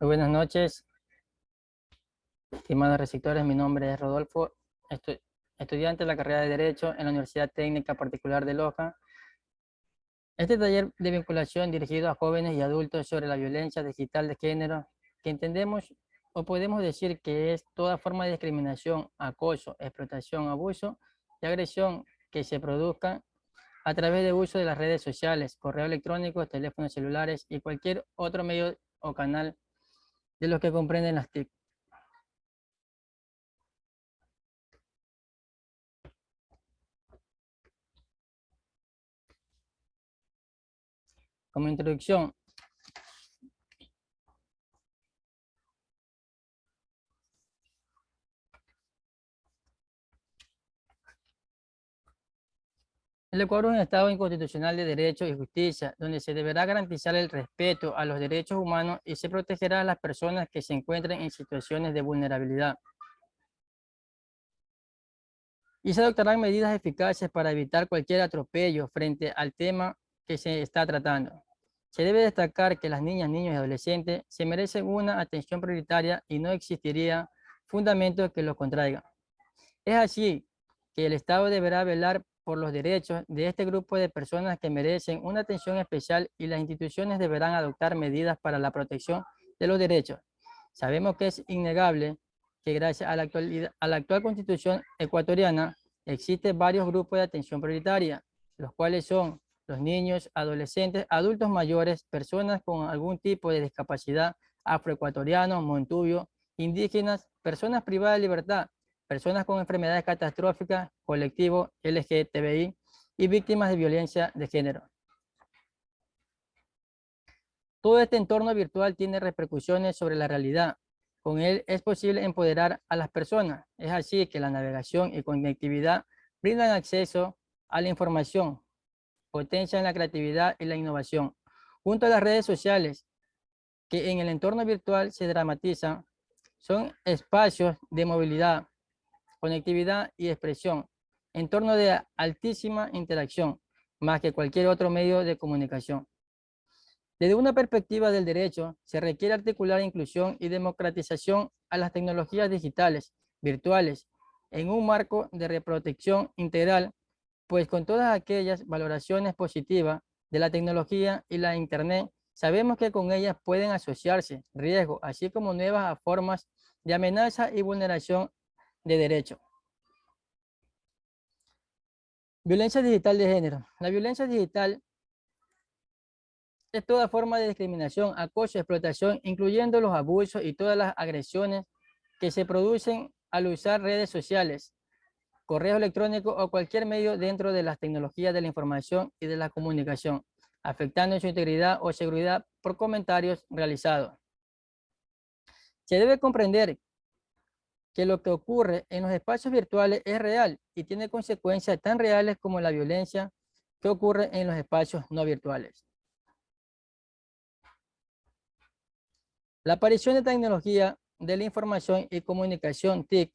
Muy buenas noches, estimados receptores. Mi nombre es Rodolfo, estudiante de la carrera de Derecho en la Universidad Técnica Particular de Loja. Este taller de vinculación dirigido a jóvenes y adultos sobre la violencia digital de género, que entendemos o podemos decir que es toda forma de discriminación, acoso, explotación, abuso y agresión que se produzca a través de uso de las redes sociales, correo electrónico, teléfonos celulares y cualquier otro medio o canal de los que comprenden las TIC. Como introducción, el Ecuador es un Estado inconstitucional de derecho y justicia, donde se deberá garantizar el respeto a los derechos humanos y se protegerá a las personas que se encuentren en situaciones de vulnerabilidad. Y se adoptarán medidas eficaces para evitar cualquier atropello frente al tema que se está tratando. Se debe destacar que las niñas, niños y adolescentes se merecen una atención prioritaria y no existiría fundamento que los contraiga. Es así que el Estado deberá velar por los derechos de este grupo de personas que merecen una atención especial y las instituciones deberán adoptar medidas para la protección de los derechos. Sabemos que es innegable que gracias a la actual Constitución ecuatoriana existen varios grupos de atención prioritaria, los cuales son los niños, adolescentes, adultos mayores, personas con algún tipo de discapacidad, afroecuatorianos, montubios, indígenas, personas privadas de libertad, personas con enfermedades catastróficas, colectivo LGTBI y víctimas de violencia de género. Todo este entorno virtual tiene repercusiones sobre la realidad. Con él es posible empoderar a las personas. Es así que la navegación y conectividad brindan acceso a la información, potencian la creatividad y la innovación. Junto a las redes sociales, que en el entorno virtual se dramatizan, son espacios de movilidad, conectividad y expresión, entorno de altísima interacción, más que cualquier otro medio de comunicación. Desde una perspectiva del derecho, se requiere articular inclusión y democratización a las tecnologías digitales, virtuales, en un marco de reprotección integral, pues con todas aquellas valoraciones positivas de la tecnología y la Internet, sabemos que con ellas pueden asociarse riesgos, así como nuevas formas de amenaza y vulneración de derechos. Violencia digital de género. La violencia digital es toda forma de discriminación, acoso, explotación, incluyendo los abusos y todas las agresiones que se producen al usar redes sociales, correo electrónico o cualquier medio dentro de las tecnologías de la información y de la comunicación, afectando su integridad o seguridad por comentarios realizados. Se debe comprender que lo que ocurre en los espacios virtuales es real y tiene consecuencias tan reales como la violencia que ocurre en los espacios no virtuales. La aparición de tecnología de la información y comunicación TIC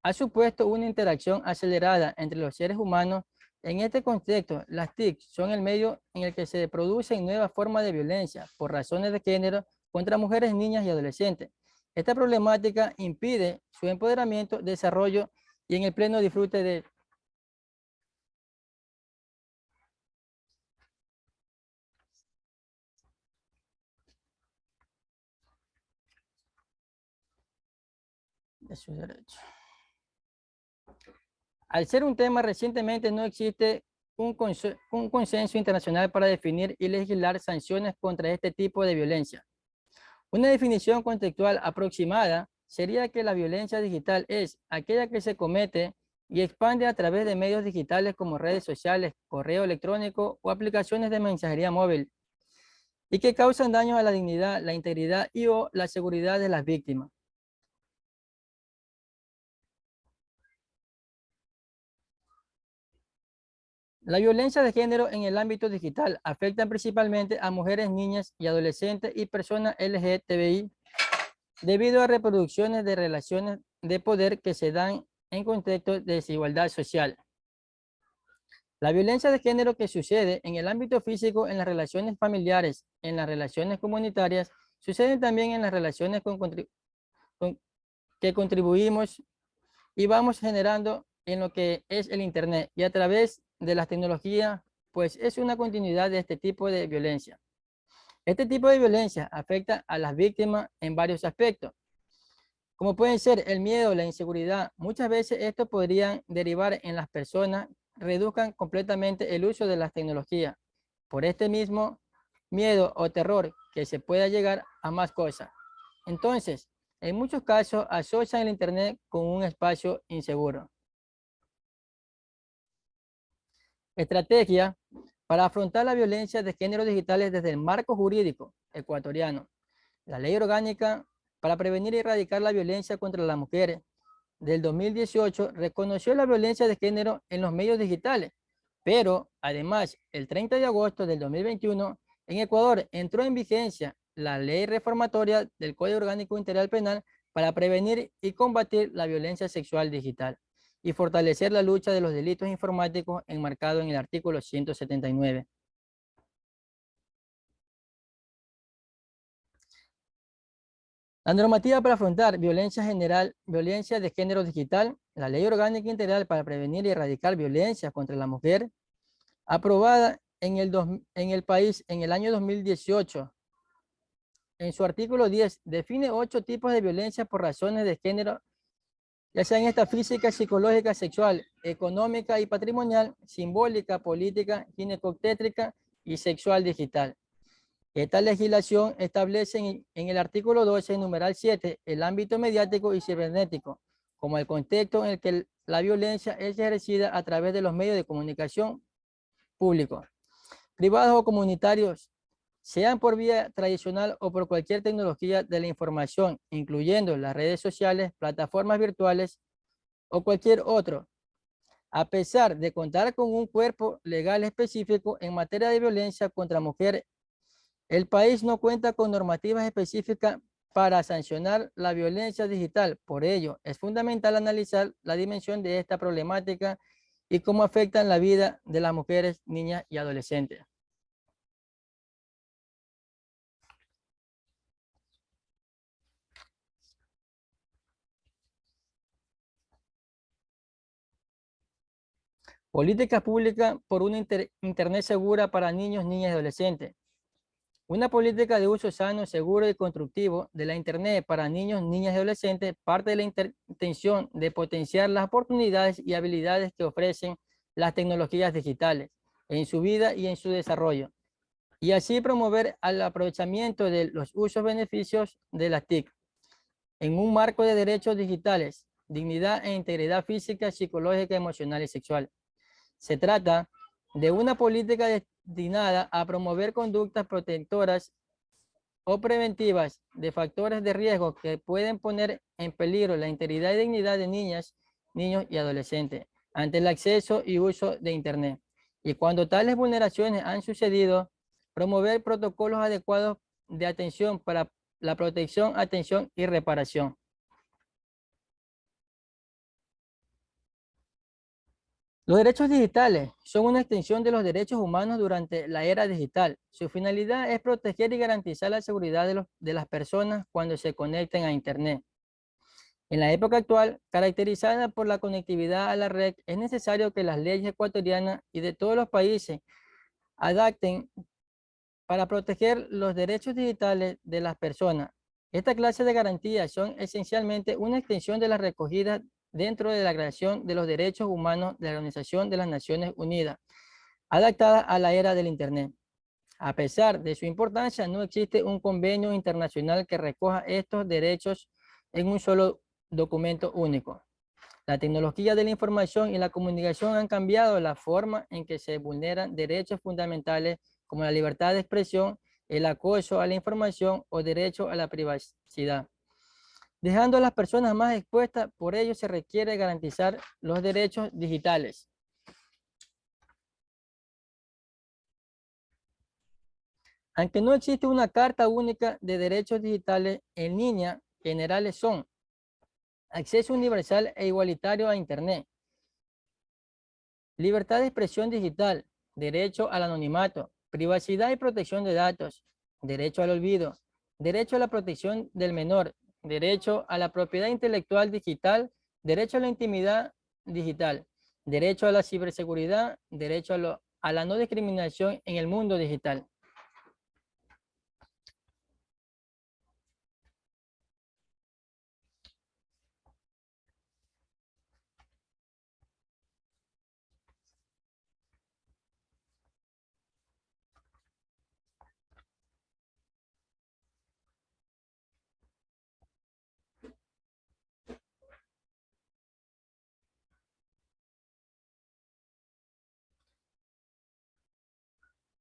ha supuesto una interacción acelerada entre los seres humanos. En este contexto, las TIC son el medio en el que se producen nuevas formas de violencia por razones de género contra mujeres, niñas y adolescentes. Esta problemática impide su empoderamiento, desarrollo y en el pleno disfrute de sus derechos. Al ser un tema recientemente no existe un consenso internacional para definir y legislar sanciones contra este tipo de violencia. Una definición contextual aproximada sería que la violencia digital es aquella que se comete y expande a través de medios digitales como redes sociales, correo electrónico o aplicaciones de mensajería móvil y que causan daños a la dignidad, la integridad y o la seguridad de las víctimas. La violencia de género en el ámbito digital afecta principalmente a mujeres, niñas y adolescentes y personas LGTBI debido a reproducciones de relaciones de poder que se dan en contextos de desigualdad social. La violencia de género que sucede en el ámbito físico, en las relaciones familiares, en las relaciones comunitarias Suceden también en las relaciones con- que contribuimos y vamos generando en lo que es el Internet y a través de las tecnologías, pues es una continuidad de este tipo de violencia. Este tipo de violencia afecta a las víctimas en varios aspectos, como pueden ser el miedo, la inseguridad. Muchas veces esto podrían derivar en las personas reduzcan completamente el uso de las tecnologías por este mismo miedo o terror que se pueda llegar a más cosas. Entonces, en muchos casos asocian el Internet con un espacio inseguro. Estrategia para afrontar la violencia de género digitales desde el marco jurídico ecuatoriano. La Ley Orgánica para prevenir y erradicar la violencia contra las mujeres del 2018 reconoció la violencia de género en los medios digitales, pero además el 30 de agosto del 2021 en Ecuador entró en vigencia la ley reformatoria del Código Orgánico Integral Penal para prevenir y combatir la violencia sexual digital y fortalecer la lucha de los delitos informáticos enmarcado en el artículo 179. La normativa para afrontar violencia general, violencia de género digital, la Ley Orgánica Integral para prevenir y erradicar violencia contra la mujer, aprobada en el país en el año 2018, en su artículo 10, define 8 tipos de violencia por razones de género, ya sean esta física, psicológica, sexual, económica y patrimonial, simbólica, política, ginecobstétrica y sexual digital. Esta legislación establece en el artículo 12, numeral 7, el ámbito mediático y cibernético, como el contexto en el que la violencia es ejercida a través de los medios de comunicación públicos, privados o comunitarios, sean por vía tradicional o por cualquier tecnología de la información, incluyendo las redes sociales, plataformas virtuales o cualquier otro, a pesar de contar con un cuerpo legal específico en materia de violencia contra mujeres. El país no cuenta con normativas específicas para sancionar la violencia digital. Por ello, es fundamental analizar la dimensión de esta problemática y cómo afectan la vida de las mujeres, niñas y adolescentes. Políticas públicas por una Internet segura para niños, niñas y adolescentes. Una política de uso sano, seguro y constructivo de la Internet para niños, niñas y adolescentes parte de la intención de potenciar las oportunidades y habilidades que ofrecen las tecnologías digitales en su vida y en su desarrollo, y así promover el aprovechamiento de los usos beneficios de las TIC en un marco de derechos digitales, dignidad e integridad física, psicológica, emocional y sexual. Se trata de una política destinada a promover conductas protectoras o preventivas de factores de riesgo que pueden poner en peligro la integridad y dignidad de niñas, niños y adolescentes ante el acceso y uso de Internet. Y cuando tales vulneraciones han sucedido, promover protocolos adecuados de atención para la protección, atención y reparación. Los derechos digitales son una extensión de los derechos humanos durante la era digital. Su finalidad es proteger y garantizar la seguridad de las personas cuando se conecten a Internet. En la época actual, caracterizada por la conectividad a la red, es necesario que las leyes ecuatorianas y de todos los países adapten para proteger los derechos digitales de las personas. Esta clase de garantías son esencialmente una extensión de las recogidas dentro de la Declaración de los Derechos Humanos de la Organización de las Naciones Unidas, adaptada a la era del Internet. A pesar de su importancia, no existe un convenio internacional que recoja estos derechos en un solo documento único. La tecnología de la información y la comunicación han cambiado la forma en que se vulneran derechos fundamentales como la libertad de expresión, el acoso a la información o derecho a la privacidad, dejando a las personas más expuestas. Por ello se requiere garantizar los derechos digitales. Aunque no existe una carta única de derechos digitales en línea, generales son acceso universal e igualitario a Internet, libertad de expresión digital, derecho al anonimato, privacidad y protección de datos, derecho al olvido, derecho a la protección del menor, derecho a la propiedad intelectual digital, derecho a la intimidad digital, derecho a la ciberseguridad, derecho a la no discriminación en el mundo digital.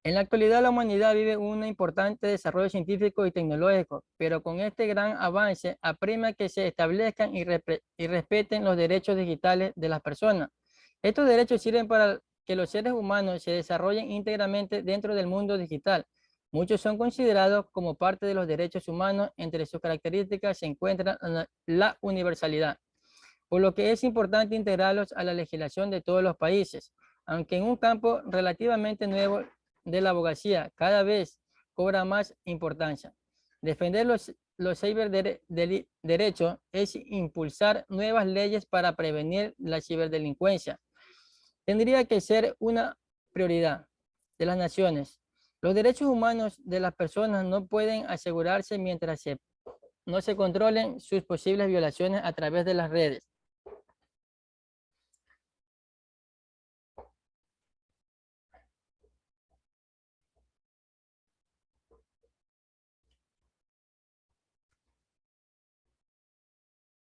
En la actualidad la humanidad vive un importante desarrollo científico y tecnológico, pero con este gran avance apremia que se establezcan y respeten los derechos digitales de las personas. Estos derechos sirven para que los seres humanos se desarrollen íntegramente dentro del mundo digital. Muchos son considerados como parte de los derechos humanos. Entre sus características se encuentra la universalidad, por lo que es importante integrarlos a la legislación de todos los países. Aunque en un campo relativamente nuevo de la abogacía, cada vez cobra más importancia. Defender los ciberderechos es impulsar nuevas leyes para prevenir la ciberdelincuencia. Tendría que ser una prioridad de las naciones. Los derechos humanos de las personas no pueden asegurarse mientras no se controlen sus posibles violaciones a través de las redes.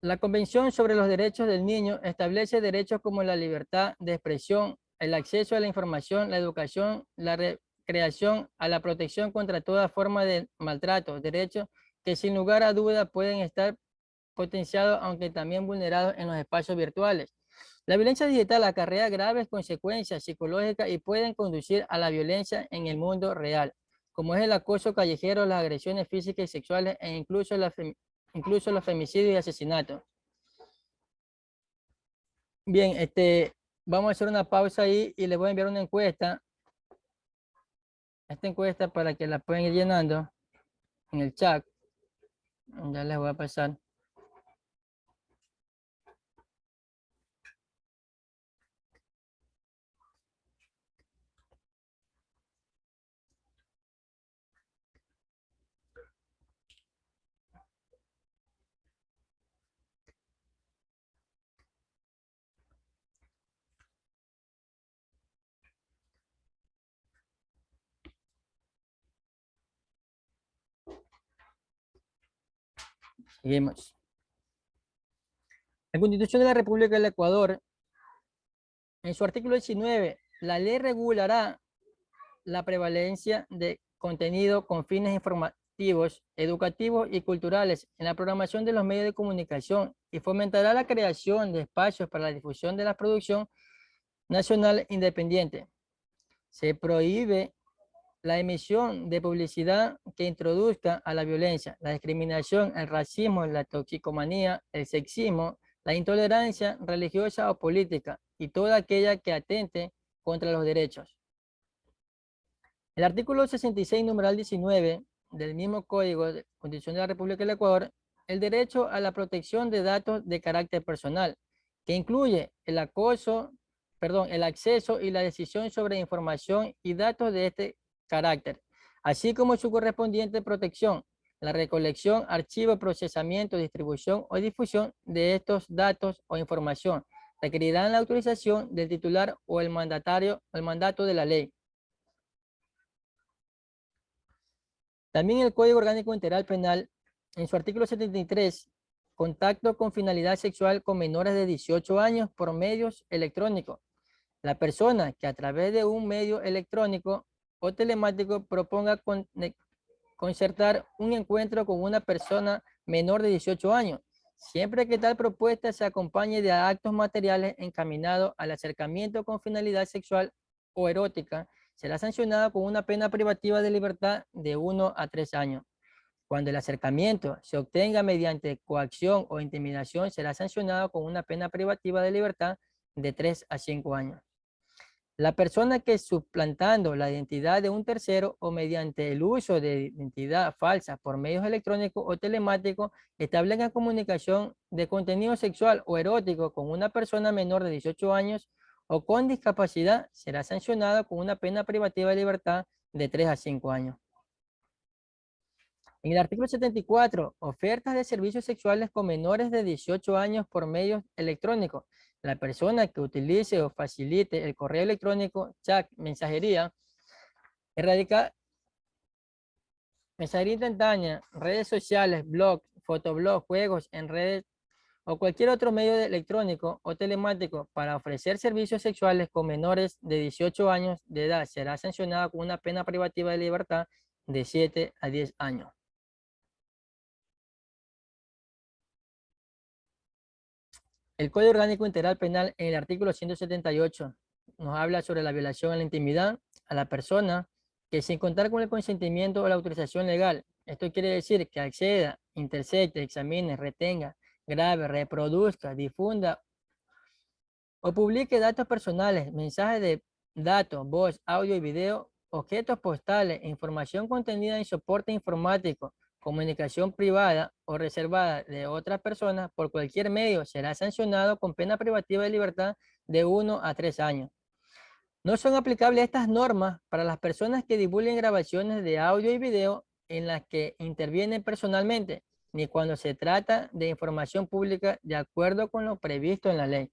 La Convención sobre los Derechos del Niño establece derechos como la libertad de expresión, el acceso a la información, la educación, la recreación, a la protección contra toda forma de maltrato, derechos que sin lugar a duda pueden estar potenciados, aunque también vulnerados en los espacios virtuales. La violencia digital acarrea graves consecuencias psicológicas y pueden conducir a la violencia en el mundo real, como es el acoso callejero, las agresiones físicas y sexuales e incluso los femicidios y asesinatos. Bien, vamos a hacer una pausa ahí y les voy a enviar una encuesta. Esta encuesta para que la puedan ir llenando en el chat. Ya les voy a pasar. Seguimos. La Constitución de la República del Ecuador, en su artículo 19, la ley regulará la prevalencia de contenido con fines informativos, educativos y culturales en la programación de los medios de comunicación y fomentará la creación de espacios para la difusión de la producción nacional independiente. Se prohíbe la emisión de publicidad que introduzca a la violencia, la discriminación, el racismo, la toxicomanía, el sexismo, la intolerancia religiosa o política y toda aquella que atente contra los derechos. El artículo 66, numeral 19 del mismo Código de Constitución de la República del Ecuador, el derecho a la protección de datos de carácter personal, que incluye el acceso y la decisión sobre información y datos de este carácter, así como su correspondiente protección, la recolección, archivo, procesamiento, distribución o difusión de estos datos o información. Requerirán la autorización del titular o el mandatario o el mandato de la ley. También el Código Orgánico Integral Penal, en su artículo 73, contacto con finalidad sexual con menores de 18 años por medios electrónicos. La persona que a través de un medio electrónico o telemático proponga concertar un encuentro con una persona menor de 18 años, siempre que tal propuesta se acompañe de actos materiales encaminados al acercamiento con finalidad sexual o erótica, será sancionada con una pena privativa de libertad de 1 a 3 años. Cuando el acercamiento se obtenga mediante coacción o intimidación, será sancionado con una pena privativa de libertad de 3 a 5 años. La persona que suplantando la identidad de un tercero o mediante el uso de identidad falsa por medios electrónicos o telemáticos establezca comunicación de contenido sexual o erótico con una persona menor de 18 años o con discapacidad será sancionada con una pena privativa de libertad de 3 a 5 años. En el artículo 74, ofertas de servicios sexuales con menores de 18 años por medios electrónicos. La persona que utilice o facilite el correo electrónico, chat, mensajería, erradicar mensajería instantánea, redes sociales, blog, fotoblog, juegos en redes o cualquier otro medio electrónico o telemático para ofrecer servicios sexuales con menores de 18 años de edad será sancionada con una pena privativa de libertad de 7 a 10 años. El Código Orgánico Integral Penal en el artículo 178 nos habla sobre la violación a la intimidad a la persona que sin contar con el consentimiento o la autorización legal. Esto quiere decir que acceda, intercepte, examine, retenga, grabe, reproduzca, difunda o publique datos personales, mensajes de datos, voz, audio y video, objetos postales, información contenida en soporte informático, comunicación privada o reservada de otras personas por cualquier medio será sancionado con pena privativa de libertad de 1 a 3 años. No son aplicables estas normas para las personas que divulguen grabaciones de audio y video en las que intervienen personalmente, ni cuando se trata de información pública de acuerdo con lo previsto en la ley.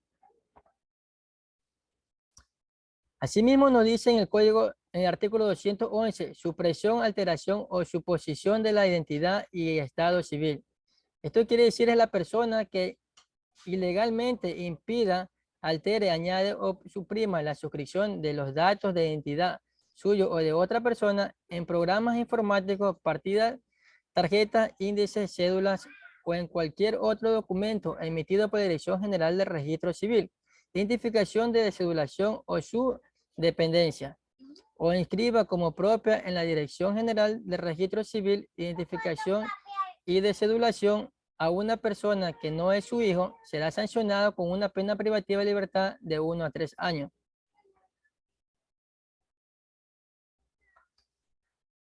Asimismo, nos dice en el código, en el artículo 211, supresión, alteración o suposición de la identidad y estado civil. Esto quiere decir es la persona que ilegalmente impida, altere, añade o suprima la suscripción de los datos de identidad suyo o de otra persona en programas informáticos, partidas, tarjetas, índices, cédulas o en cualquier otro documento emitido por la Dirección General de Registro Civil, identificación de cedulación o su dependencia, o inscriba como propia en la Dirección General de Registro Civil, identificación y de cedulación a una persona que no es su hijo, será sancionado con una pena privativa de libertad de 1 a 3 años.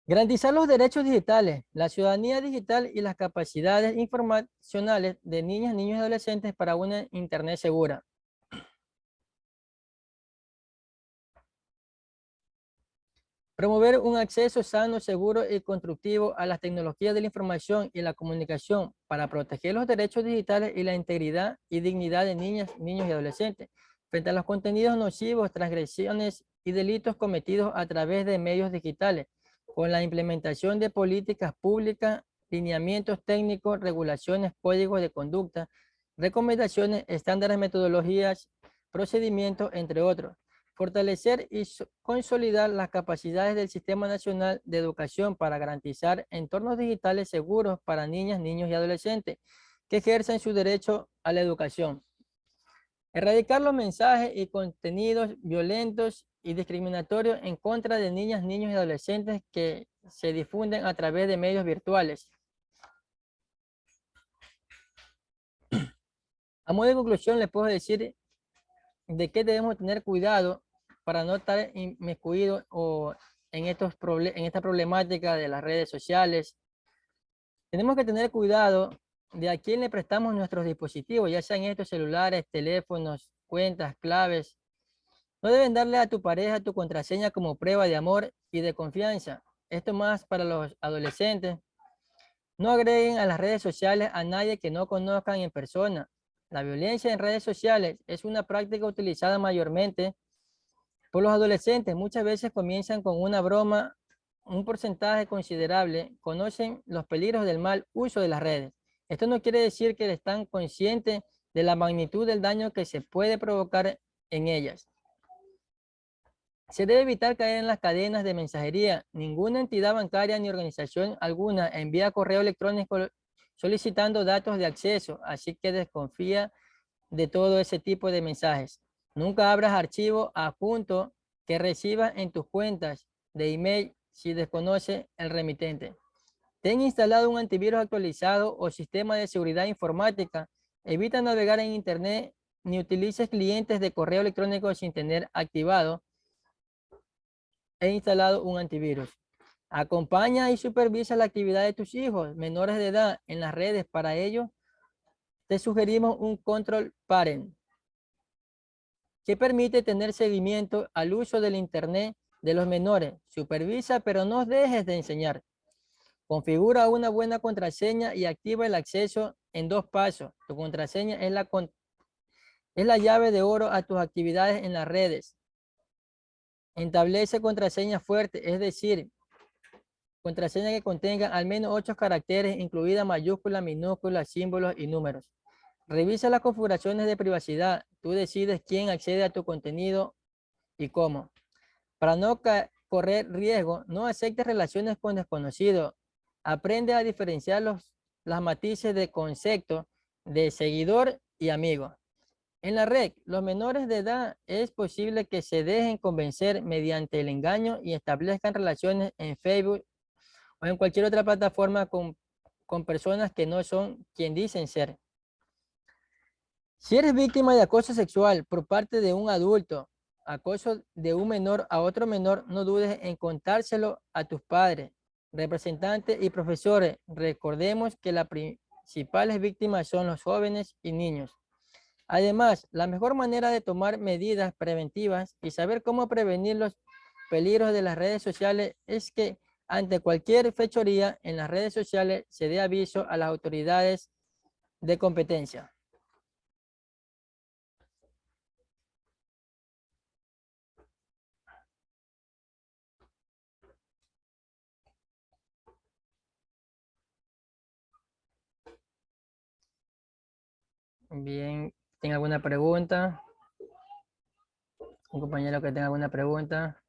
Garantizar los derechos digitales, la ciudadanía digital y las capacidades informacionales de niñas, niños y adolescentes para una Internet segura. Promover un acceso sano, seguro y constructivo a las tecnologías de la información y la comunicación para proteger los derechos digitales y la integridad y dignidad de niñas, niños y adolescentes frente a los contenidos nocivos, transgresiones y delitos cometidos a través de medios digitales, con la implementación de políticas públicas, lineamientos técnicos, regulaciones, códigos de conducta, recomendaciones, estándares, metodologías, procedimientos, entre otros. Fortalecer y consolidar las capacidades del Sistema Nacional de Educación para garantizar entornos digitales seguros para niñas, niños y adolescentes que ejercen su derecho a la educación. Erradicar los mensajes y contenidos violentos y discriminatorios en contra de niñas, niños y adolescentes que se difunden a través de medios virtuales. A modo de conclusión, les puedo decir de qué debemos tener cuidado para no estar inmiscuidos en esta problemática de las redes sociales. Tenemos que tener cuidado de a quién le prestamos nuestros dispositivos, ya sean estos celulares, teléfonos, cuentas, claves. No deben darle a tu pareja tu contraseña como prueba de amor y de confianza. Esto más para los adolescentes. No agreguen a las redes sociales a nadie que no conozcan en persona. La violencia en redes sociales es una práctica utilizada mayormente por los adolescentes. Muchas veces comienzan con una broma, un porcentaje considerable conocen los peligros del mal uso de las redes. Esto no quiere decir que están conscientes de la magnitud del daño que se puede provocar en ellas. Se debe evitar caer en las cadenas de mensajería. Ninguna entidad bancaria ni organización alguna envía correo electrónico solicitando datos de acceso, así que desconfía de todo ese tipo de mensajes. Nunca abras archivos adjuntos que recibas en tus cuentas de email si desconoce el remitente. Ten instalado un antivirus actualizado o sistema de seguridad informática. Evita navegar en internet ni utilices clientes de correo electrónico sin tener activado e instalado un antivirus. Acompaña y supervisa la actividad de tus hijos menores de edad en las redes. Para ello, te sugerimos un control parent que permite tener seguimiento al uso del Internet de los menores. Supervisa, pero no dejes de enseñar. Configura una buena contraseña y activa el acceso en 2 pasos. Tu contraseña es la llave de oro a tus actividades en las redes. Establece contraseñas fuertes, es decir, contraseña que contengan al menos 8 caracteres, incluidas mayúsculas, minúsculas, símbolos y números. Revisa las configuraciones de privacidad. Tú decides quién accede a tu contenido y cómo. Para no correr riesgo, no aceptes relaciones con desconocidos. Aprende a diferenciar las matices de concepto de seguidor y amigo. En la red, los menores de edad es posible que se dejen convencer mediante el engaño y establezcan relaciones en Facebook o en cualquier otra plataforma con personas que no son quien dicen ser. Si eres víctima de acoso sexual por parte de un adulto, acoso de un menor a otro menor, no dudes en contárselo a tus padres, representantes y profesores. Recordemos que las principales víctimas son los jóvenes y niños. Además, la mejor manera de tomar medidas preventivas y saber cómo prevenir los peligros de las redes sociales es que ante cualquier fechoría en las redes sociales se dé aviso a las autoridades de competencia. Bien, ¿tiene alguna pregunta? Un compañero que tenga alguna pregunta.